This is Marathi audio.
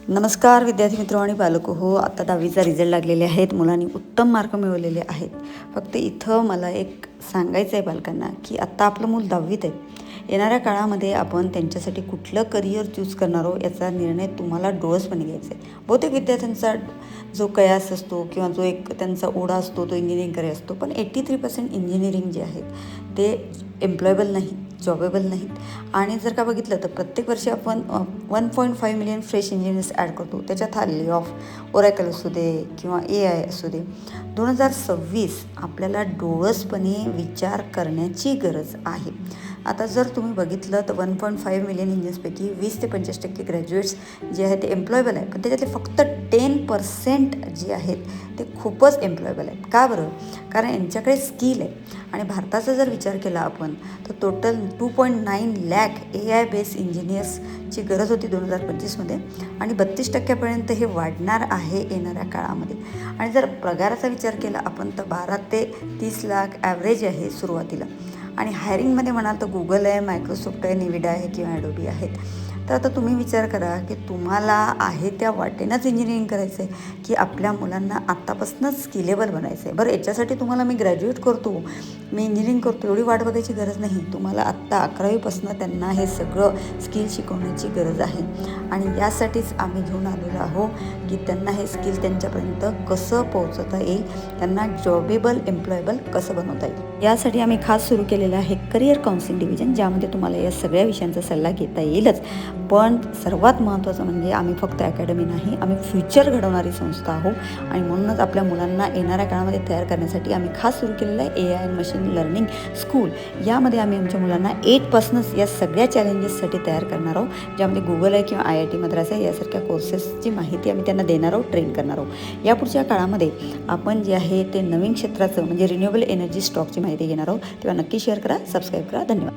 नमस्कार विद्यार्थी मित्र आणि पालक हो, आता 10वीचा रिझल्ट लागलेले आहेत. मुलांनी उत्तम मार्क मिळवलेले आहेत. फक्त इथं मला एक सांगायचं आहे पालकांना की आत्ता आपलं मूल 10वीत आहे. येणाऱ्या काळामध्ये आपण त्यांच्यासाठी कुठलं करिअर चूज करणार आहोत याचा निर्णय तुम्हाला डोळसपणे घ्यायचा आहे. बहुतेक विद्यार्थ्यांचा जो कयास असतो किंवा जो एक त्यांचा ओढा असतो तो इंजिनिअरिंग करायचा असतो, पण 83% इंजिनिअरिंग जे आहेत ते एम्प्लॉयबल नाहीत, जॉबेबल नाहीत. आणि जर का बघितलं तर प्रत्येक वर्षी आपण 1.5 मिलियन फ्रेश इंजिनियर्स ॲड करतो. त्याच्यात हा ले ऑफ ओरॅकल असू दे किंवा AI असू दे. 2026 आपल्याला डोळसपणे विचार करण्याची गरज आहे. आता जर तुम्ही बघितलं तर 1.5 मिलियन इंजिनियर्सपैकी 20 ते 25% ग्रॅज्युएट्स जे आहेत ते एम्प्लॉयबल आहे, पण त्याच्यातले फक्त 10% जे आहेत ते खूपच एम्प्लॉयबल आहेत. का बरं? कारण यांच्याकडे स्किल आहे. आणि भारताचा जर विचार केला आपण तर टोटल 2.9 लाख AI बेस्ड इंजिनियर्सची गरज होती 2025मध्ये आणि 32% हे वाढणार आहे येणाऱ्या काळामध्ये. आणि जर पगाराचा विचार केला आपण तर 12 ते 30 लाख ॲव्हरेज आहे सुरुवातीला. आणि हायरिंगमध्ये म्हणाल तर गुगल आहे, मायक्रोसॉफ्ट आहे, निविडा आहे किंवा ॲडोबी आहेत. तर आता तुम्ही विचार करा की तुम्हाला आहे त्या वाटेनंच इंजिनिअरिंग करायचं आहे की आपल्या मुलांना आत्तापासूनच स्किलेबल बनायचं आहे. बरं, याच्यासाठी तुम्हाला मी ग्रॅज्युएट करतो, मी इंजिनिअरिंग करतो एवढी वाट बघायची गरज नाही. तुम्हाला आत्ता 11वीपासून त्यांना हे सगळं स्किल शिकवण्याची गरज आहे. आणि यासाठीच आम्ही घेऊन आलेलो आहोत की त्यांना हे स्किल त्यांच्यापर्यंत कसं पोहोचवता येईल, त्यांना जॉबेबल एम्प्लॉयबल कसं बनवता येईल. यासाठी आम्ही खास सुरू केलेलं आहे करिअर काउन्सिलिंग डिव्हिजन, ज्यामध्ये तुम्हाला या सगळ्या विषयांचा सल्ला घेता येईलच. पण सर्वात महत्त्वाचं म्हणजे आम्ही फक्त अकॅडमी नाही, आम्ही फ्युचर घडवणारी संस्था आहोत. आणि म्हणूनच आपल्या मुलांना येणाऱ्या काळामध्ये तयार करण्यासाठी आम्ही खास सुरू केलेलं आहे AI and machine learning school. यामध्ये आम्ही आमच्या मुलांना 8पासूनच या सगळ्या चॅलेंजेससाठी तयार करणार आहोत, ज्यामध्ये गुगल आहे किंवा IIT मद्रास आहे यासारख्या कोर्सेसची माहिती आम्ही त्यांना देणार आहोत, ट्रेन करणार आहोत. यापुढच्या काळामध्ये आपण जे आहे ते नवीन क्षेत्राचं म्हणजे रिन्युएबल एनर्जी स्टॉकची माहिती घेणार आहोत. तेव्हा नक्की शेअर करा, सबस्क्राईब करा. धन्यवाद.